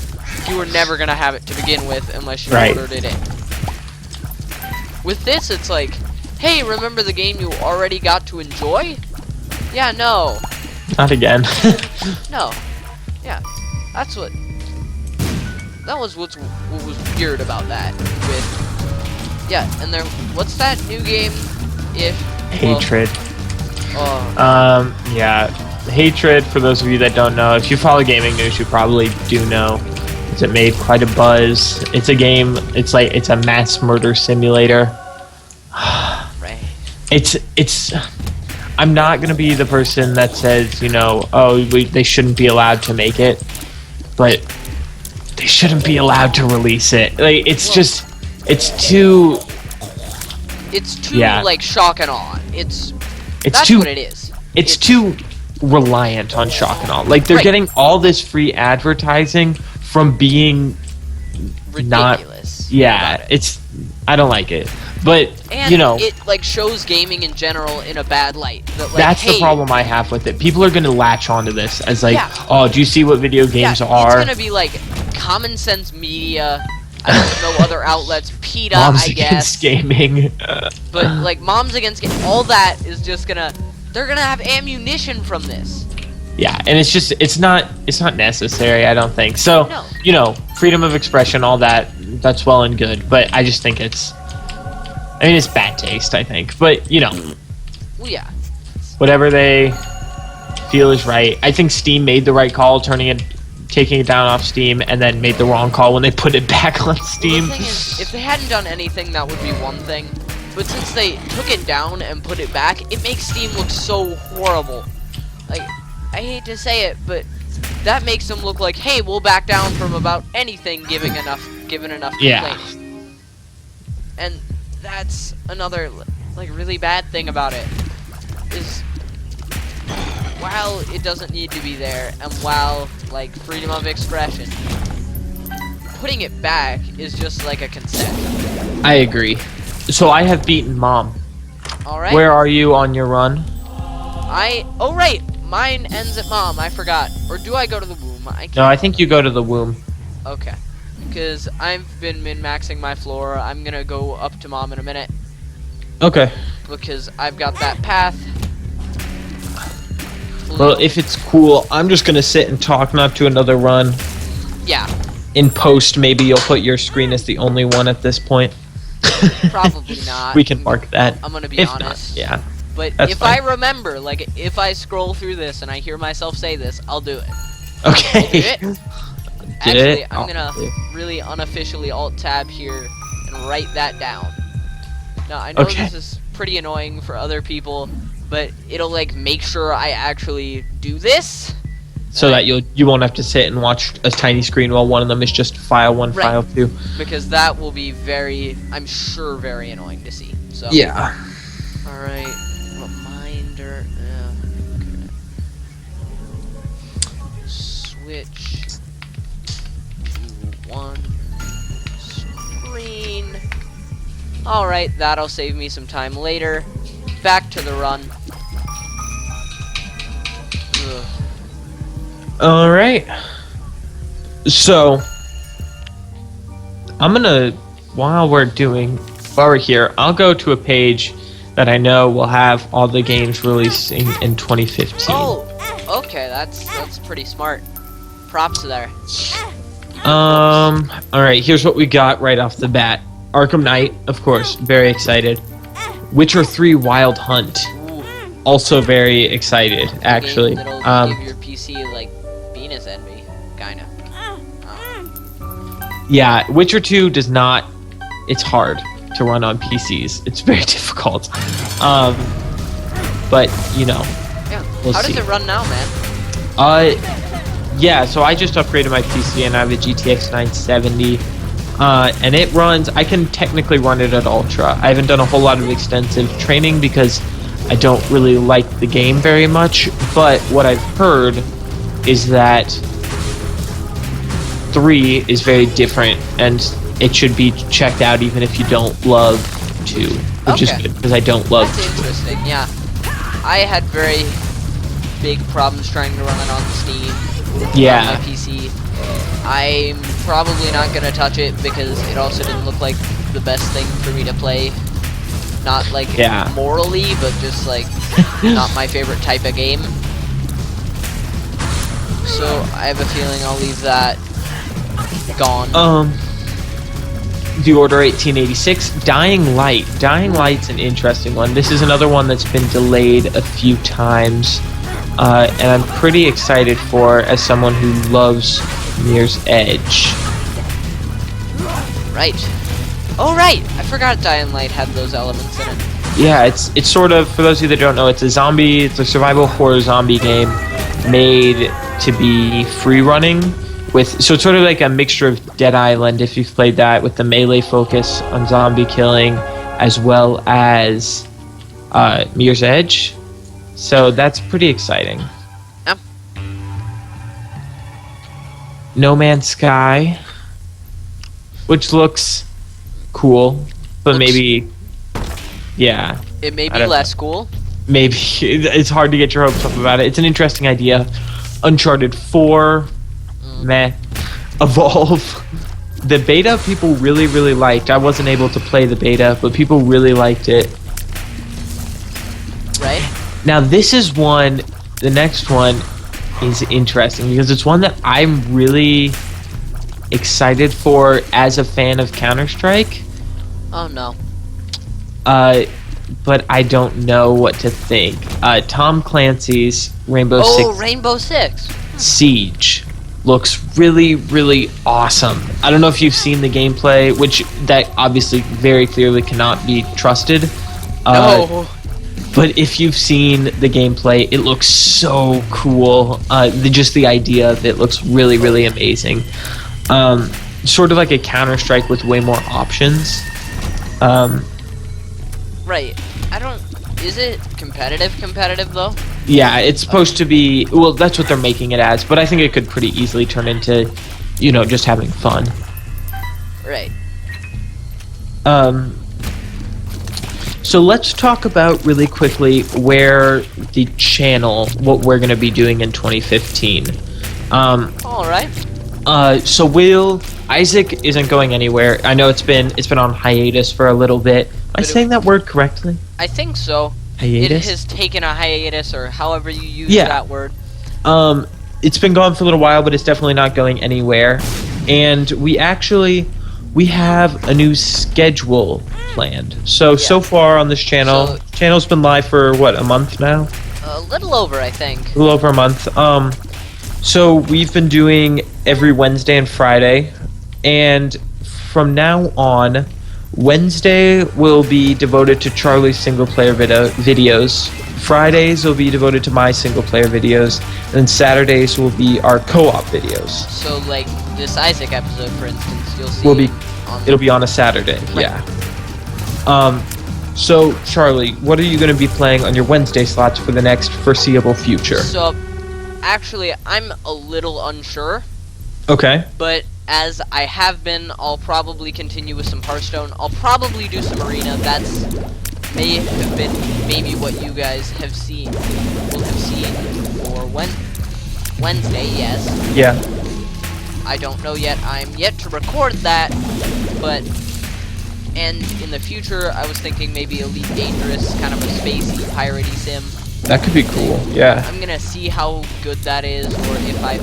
you were never gonna have it to begin with unless you ordered it in. With this, it's like, hey, remember the game you already got to enjoy? Yeah, no. Not again. No. Yeah. That's what. That was what was weird about that. With. Yeah, and there. What's that new game? Hatred. Well, Yeah. Hatred, for those of you that don't know, if you follow gaming news, you probably do know. It made quite a buzz. It's a game. It's a mass murder simulator. right. It's. I'm not gonna be the person that says, you know, oh, they shouldn't be allowed to make it, but they shouldn't be allowed to release it. Like, it's too. It's too like shock and awe. That's too, what it is. It's too reliant on shock and awe. Like, they're getting all this free advertising from being ridiculous. I don't like it. But and you know, it like shows gaming in general in a bad light. That, like, that's hey, the problem I have with it. People are gonna latch onto this as like, Yeah. oh, do you see what video games are? It's gonna be like Common Sense Media. I don't know other outlets. PETA, Moms I guess. Against Gaming. But like Moms Against Gaming, all that is just gonna. They're gonna have ammunition from this. Yeah, and it's not necessary, I don't think. So, No. you know, freedom of expression, all that's well and good, but I just think it's bad taste, I think. But, you know, Well, yeah. whatever they feel is right. I think Steam made the right call taking it down off Steam, and then made the wrong call when they put it back on Steam. The thing is, if they hadn't done anything, that would be one thing. But since they took it down and put it back, it makes Steam look so horrible. Like, I hate to say it, but that makes them look like, hey, we'll back down from about anything given enough Yeah. complaining. And that's another like really bad thing about it is while it doesn't need to be there and while like freedom of expression, putting it back is just like a concession. I agree. So I have beaten Mom. Alright. Where are you on your run? Oh right, mine ends at Mom, I forgot. Or do I go to the womb? I can't. No, I think you go to the womb. Okay. Because I've been min-maxing my floor. I'm gonna go up to Mom in a minute. Okay. Because I've got that path. Well, if it's cool, I'm just gonna sit and talk, not do another run. Yeah. In post, maybe you'll put your screen as the only one at this point. Probably not. We can mark that. I'm gonna be if honest. Not, yeah. But That's if fine. I remember, like, if I scroll through this and I hear myself say this, I'll do it. Okay. Do it. Did Actually, it? I'm gonna Oh, really unofficially alt-tab here and write that down. Now, I know Okay. this is pretty annoying for other people, but it'll, like, make sure I actually do this. So that you won't have to sit and watch a tiny screen while one of them is just file 1, Right. file 2. Because that will be I'm sure, very annoying to see. So. Yeah. Alright. Reminder. Okay. Switch to one screen. Alright, that'll save me some time later. Back to the run. Ugh. All right. So I'm gonna while we're here, I'll go to a page that I know will have all the games releasing in 2015. Oh, okay, that's pretty smart. Props there. All right, here's what we got right off the bat. Arkham Knight, of course, very excited. Witcher 3 Wild Hunt, Ooh, also very excited, actually. that'll give your PC like Venus envy, kinda. Yeah, Witcher 2 does not. It's hard to run on PCs. It's very difficult. But you know, Yeah. We'll How see. does it run now, man? Yeah. So I just upgraded my PC and I have a GTX 970. And it runs. I can technically run it at ultra. I haven't done a whole lot of extensive training because I don't really like the game very much. But what I've heard is that 3 is very different, and it should be checked out even if you don't love 2, which is Okay. good because I don't love That's 2. interesting. Yeah, I had very big problems trying to run it on Steam. Yeah. On my PC. I'm probably not gonna touch it because it also didn't look like the best thing for me to play. Not like Yeah. morally, but just like not my favorite type of game. So I have a feeling I'll leave that gone. The Order 1886, Dying Light. Dying Light's an interesting one. This is another one that's been delayed a few times, and I'm pretty excited for as someone who loves Mirror's Edge. Right. Oh right, I forgot Dying Light had those elements in it. Yeah, it's sort of, for those of you that don't know, it's a survival horror zombie game made to be free running. So it's sort of like a mixture of Dead Island, if you've played that, with the melee focus on zombie killing, as well as Mirror's Edge. So that's pretty exciting. Yep. No Man's Sky, which looks cool, but maybe, yeah, It may I be don't less cool. maybe it's hard to get your hopes up about it. It's an interesting idea. Uncharted 4, meh. Evolve. The beta people really, really liked. I wasn't able to play the beta, but people really liked it. Right? Now this is one, the next one is interesting because it's one that I'm really excited for as a fan of Counter-Strike. Oh no. But I don't know what to think. Tom Clancy's Rainbow Oh, Six Rainbow Six. Siege looks really, really awesome. I don't know if you've seen the gameplay, which that obviously very clearly cannot be trusted. No. But if you've seen the gameplay, it looks so cool. Just the idea of it looks really, really amazing. Sort of like a Counter-Strike with way more options. Right. Is it competitive though? Yeah, it's supposed to be, well, that's what they're making it as, but I think it could pretty easily turn into, just having fun. Right. So let's talk about really quickly where the channel, what we're going to be doing in 2015. Alright. So Isaac isn't going anywhere. I know it's been on hiatus for a little bit. Am I saying that word correctly? I think so. Hiatus? It has taken a hiatus, or however you use Yeah. that word. It's been gone for a little while, but it's definitely not going anywhere. And we have a new schedule planned. So far on this channel, channel's been live for what, a month now? A little over, I think. A little over a month. So we've been doing every Wednesday and Friday, and from now on, Wednesday will be devoted to Charlie's single-player videos. Fridays will be devoted to my single-player videos, and Saturdays will be our co-op videos. So, like this Isaac episode, for instance, you'll see. It'll be on a Saturday. Right. Yeah. So Charlie, what are you going to be playing on your Wednesday slots for the next foreseeable future? So, actually, I'm a little unsure, Okay. but as I have been, I'll probably continue with some Hearthstone. I'll probably do some Arena. That's may have been maybe what you guys will have seen for Wednesday, yes. Yeah. I don't know yet. I'm yet to record that, but And in the future, I was thinking maybe Elite Dangerous, kind of a spacey, piratey sim. That could be cool. Yeah. I'm gonna see how good that is, or if I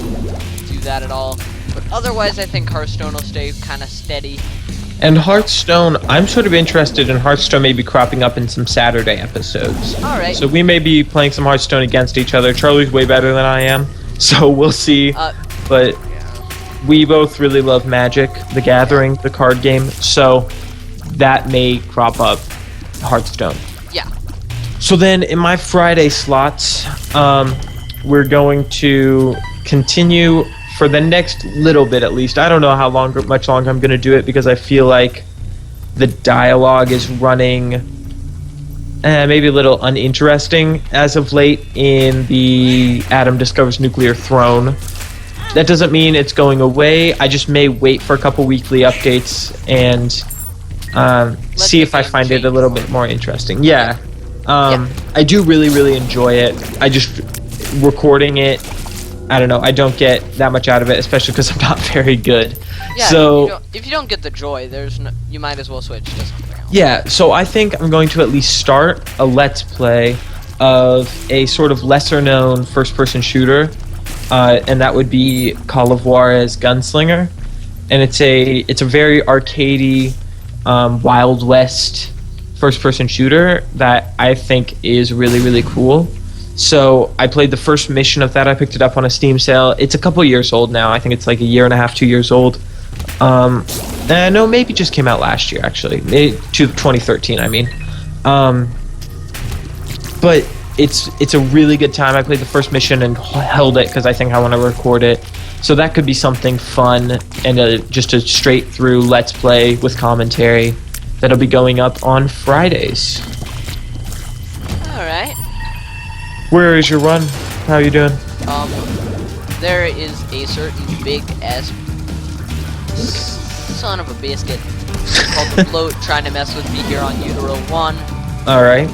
do that at all. But otherwise, I think Hearthstone will stay kind of steady. And Hearthstone, I'm sort of interested in Hearthstone maybe cropping up in some Saturday episodes. Alright. So we may be playing some Hearthstone against each other. Charlie's way better than I am, so we'll see. But we both really love Magic, the Gathering, the card game, so that may crop up Hearthstone. Yeah. So then in my Friday slots, we're going to continue for the next little bit at least. I don't know how much longer I'm going to do it because I feel like the dialogue is running maybe a little uninteresting as of late in the Adam Discovers Nuclear Throne. That doesn't mean it's going away. I just may wait for a couple weekly updates and see if I find it a little bit more interesting. Yeah. I do really enjoy it. I just recording it, I don't know, I don't get that much out of it, especially because I'm not very good. Yeah, so if you don't get the joy, you might as well switch to something else. Yeah, so I think I'm going to at least start a Let's Play of a sort of lesser known first-person shooter, and that would be Call of Juarez Gunslinger. And it's a very arcadey, Wild West first-person shooter that I think is really cool. So I played the first mission of that. I picked it up on a Steam sale. It's a couple years old now. I think it's like a year and a half, 2 years old. No, maybe just came out last year actually. Maybe 2013. I mean, but it's a really good time. I played the first mission and held it because I think I want to record it. So that could be something fun and just a straight through Let's Play with commentary that'll be going up on Fridays. All right. Where is your run? How are you doing? There is a certain big ass son of a biscuit called the Bloat trying to mess with me here on Utero 1. Alright.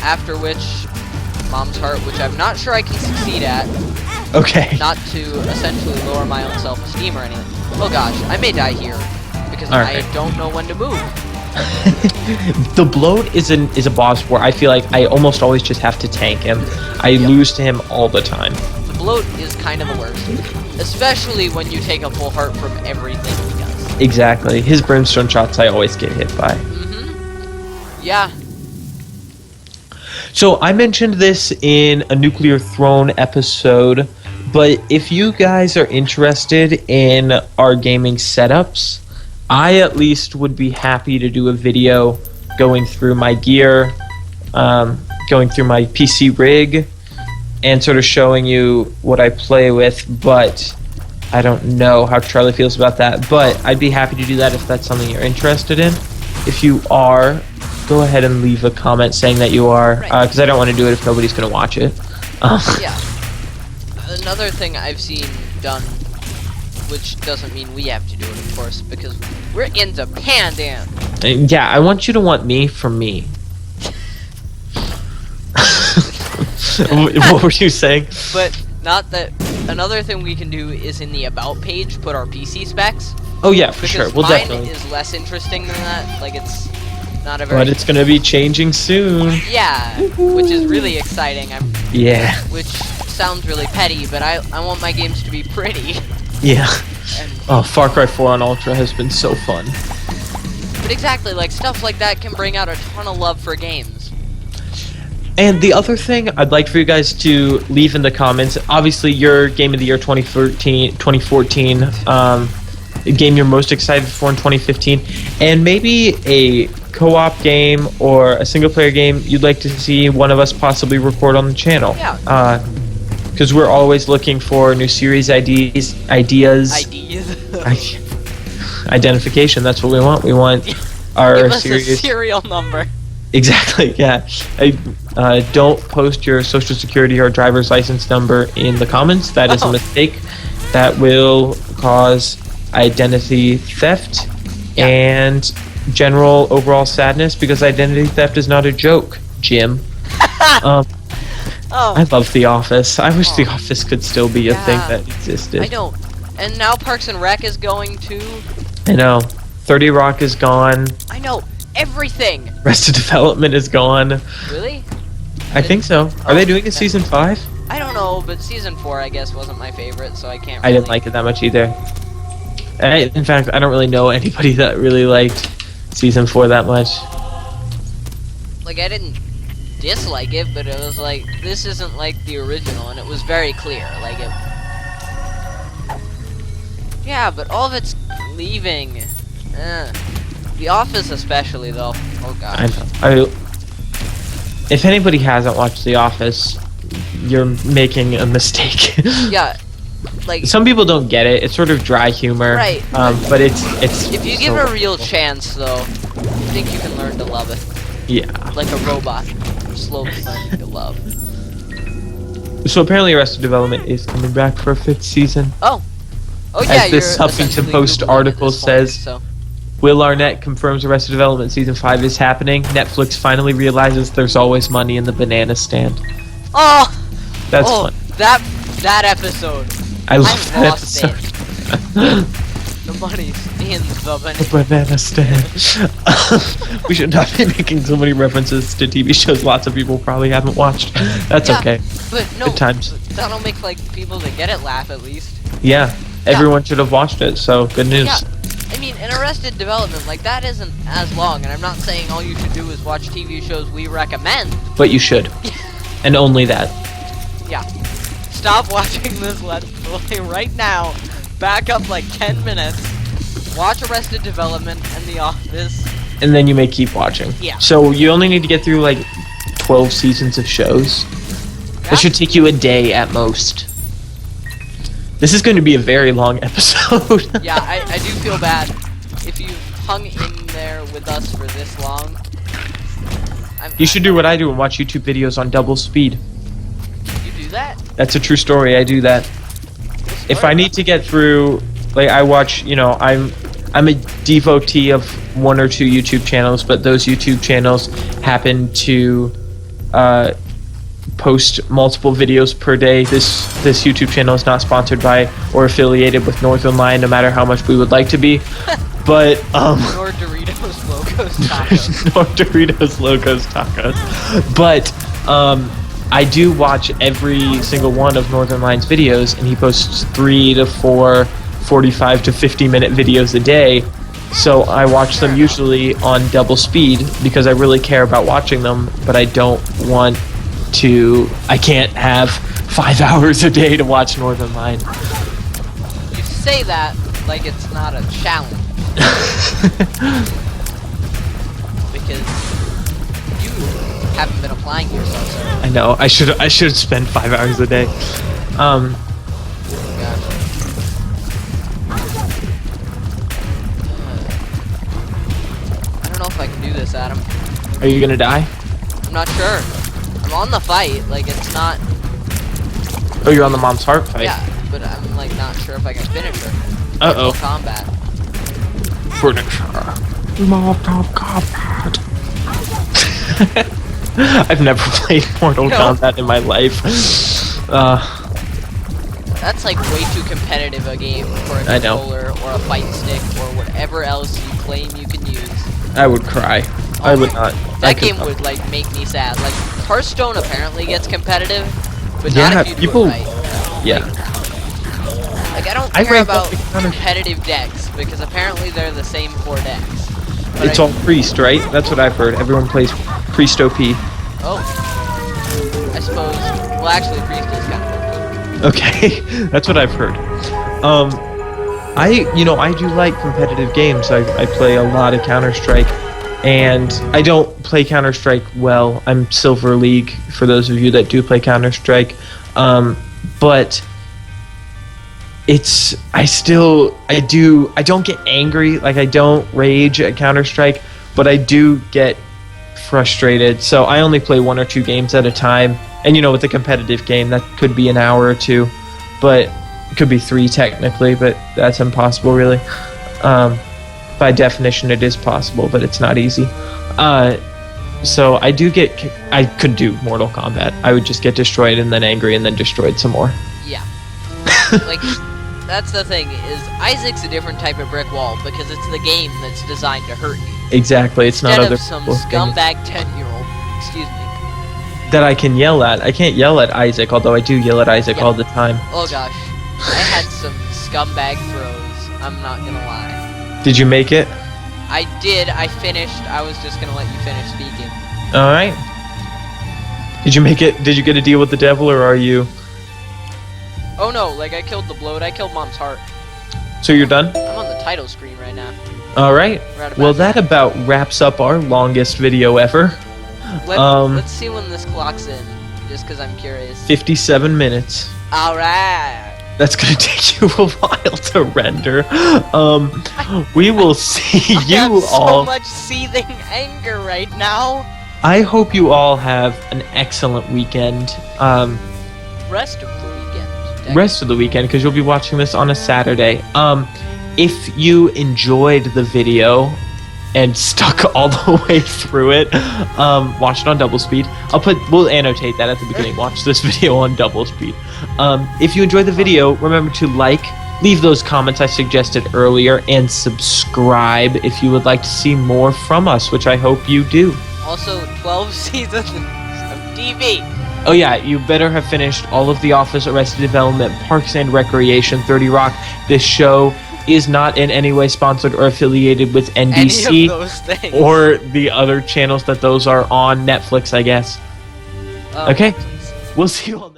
After which, Mom's Heart, which I'm not sure I can succeed at. Okay. Not to essentially lower my own self-esteem or anything. Oh gosh, I may die here because I don't know when to move. The Bloat is a boss where I feel like I almost always just have to tank him. I lose to him all the time. The Bloat is kind of the worst, especially when you take a full heart from everything he does. Exactly. His brimstone shots I always get hit by. Yeah. So I mentioned this in a Nuclear Throne episode, but if you guys are interested in our gaming setups, I at least would be happy to do a video going through my gear, going through my PC rig, and sort of showing you what I play with, but I don't know how Charlie feels about that. But I'd be happy to do that if that's something you're interested in. If you are, go ahead and leave a comment saying that you are, because I don't want to do it if nobody's going to watch it. Yeah. Another thing I've seen done, which doesn't mean we have to do it, of course, because we're in Japan, Dan. Yeah, I want you to want me for me. What were you saying? But not that. Another thing we can do is in the About page put our PC specs. Oh yeah, for sure. We'll mine definitely. Is less interesting than that. Like it's not a very. But it's gonna be changing soon. Yeah, which is really exciting. Yeah. Which sounds really petty, but I want my games to be pretty. Yeah. And, oh, Far Cry 4 on Ultra has been so fun. But exactly, like stuff like that can bring out a ton of love for games. And the other thing I'd like for you guys to leave in the comments, obviously your Game of the Year 2014, game you're most excited for in 2015, and maybe a co-op game or a single-player game you'd like to see one of us possibly record on the channel. Yeah. Because we're always looking for new series ideas. Identification, that's what we want. We want our Give us series. a serial number. Exactly, yeah. Don't post your social security or driver's license number in the comments. That is a mistake. That will cause identity theft and general overall sadness, because identity theft is not a joke, Jim. I love The Office. I wish The Office could still be a thing that existed. I don't. And now Parks and Rec is going too. I know. 30 Rock is gone. I know everything. Arrested Development is gone. Really? I think so. Are they doing a season 5? I don't know, but season 4 I guess wasn't my favorite, so I can't. I didn't like it that much either. In fact, I don't really know anybody that really liked season 4 that much. Like, I didn't dislike it, but it was like, this isn't like the original, and it was very clear. Like, it. Yeah, but all of it's leaving. The Office, especially, though. Oh gosh. I know. If anybody hasn't watched The Office, you're making a mistake. Yeah. Like, some people don't get it. It's sort of dry humor, right? But it's. If you give it a real chance, though, I think you can learn to love it. Yeah. Like a robot, slowly learning to love. So apparently, Arrested Development is coming back for a 5th season. Oh yeah. As this Huffington Post article says, so. Will Arnett confirms Arrested Development season 5 is happening. Netflix finally realizes there's always money in the banana stand. Oh, That's fun. That episode. I love that lost episode. The money's in the Banana stand. We should not be making so many references to TV shows lots of people probably haven't watched. That's okay. But no, Good times. That'll make like people that get it laugh at least. Yeah, everyone should have watched it, so good news. Yeah. I mean, in Arrested Development, like, that isn't as long, and I'm not saying all you should do is watch TV shows we recommend. But you should. And only that. Yeah. Stop watching this Let's Play right now. Back up like 10 minutes. Watch Arrested Development and The Office. And then you may keep watching. Yeah. So you only need to get through like 12 seasons of shows. Yeah. It should take you a day at most. This is going to be a very long episode. Yeah, I do feel bad if you've hung in there with us for this long. You should do what I do and watch YouTube videos on double speed. You do that? That's a true story. I do that. If I need to get through, like, I watch, I'm a devotee of 1 or 2 YouTube channels, but those YouTube channels happen to post multiple videos per day. This YouTube channel is not sponsored by or affiliated with Northernlion, no matter how much we would like to be. But Nor Doritos Locos Tacos. nor Doritos Locos Tacos. But I do watch every single one of Northernlion's videos, and he posts 3 to 4 45 to 50-minute videos a day. So I watch them usually on double speed because I really care about watching them, but I don't want to. I can't have 5 hours a day to watch Northernlion. You say that like it's not a challenge. Because you haven't been applying yourself, sir. I know. I should spend 5 hours a day. Gosh. I don't know if I can do this, Adam. Are you gonna die? I'm not sure. I'm on the fight, like it's not. Oh, you're on the Mom's Heart fight. Yeah, but I'm like not sure if I can finish her. Uh-oh. Mortal Kombat. Furniture. Mortal Kombat. I've never played Mortal Kombat in my life. That's like way too competitive a game for a controller or a fight stick or whatever else you claim you can use. I would cry. I would not. That game would like make me sad. Like Hearthstone apparently gets competitive, but Yeah, not if you people- do it right. Yeah. Like I don't I care rank about up the counter- competitive decks because apparently they're the same 4 decks. But It's all Priest, right? That's what I've heard. Everyone plays Priest OP. Oh, I suppose. Well, actually, Priest is kind of OP. Okay, that's what I've heard. I do like competitive games. I play a lot of Counter-Strike, and I don't play Counter-Strike well. I'm Silver League, for those of you that do play Counter-Strike. But I don't get angry, like I don't rage at Counter-Strike, but I do get frustrated. So I only play 1 or 2 games at a time. And with a competitive game, that could be an hour or 2, but it could be 3 technically, but that's impossible really. By definition, it is possible, but it's not easy. So I could do Mortal Kombat. I would just get destroyed and then angry and then destroyed some more. Yeah. Like, That's the thing, is Isaac's a different type of brick wall because it's the game that's designed to hurt you. Exactly, it's Instead not other of some people's things scumbag 10-year-old, excuse me. that I can yell at. I can't yell at Isaac, although I do yell at Isaac Yeah. all the time. Oh gosh, I had some scumbag throws, I'm not gonna lie. Did you make it? I did, I finished, I was just gonna let you finish speaking. Alright. Did you make it? Did you get a deal with the devil, or are you... Oh no, like I killed the bloat, I killed Mom's heart. So you're done? I'm on the title screen right now. Alright. Right about Well, that about wraps up our longest video ever. Let's see when this clocks in, just because I'm curious. 57 minutes. Alright. That's gonna take you a while to render. We will see I you have all. so much seething anger right now. I hope you all have an excellent weekend. Rest of the weekend. Rest of the weekend, because you'll be watching this on a Saturday. If you enjoyed the video and stuck all the way through it, watch it on double speed. We'll annotate that at the beginning. Watch this video on double speed. If you enjoyed the video, remember to like, leave those comments I suggested earlier, and subscribe if you would like to see more from us, which I hope you do. Also, 12 seasons of TV. Oh yeah, you better have finished all of The Office, Arrested Development, Parks and Recreation, 30 Rock. This show is not in any way sponsored or affiliated with NBC Any of those things. or the other channels that those are on. Netflix, I guess. Oh, Okay. please. We'll see you all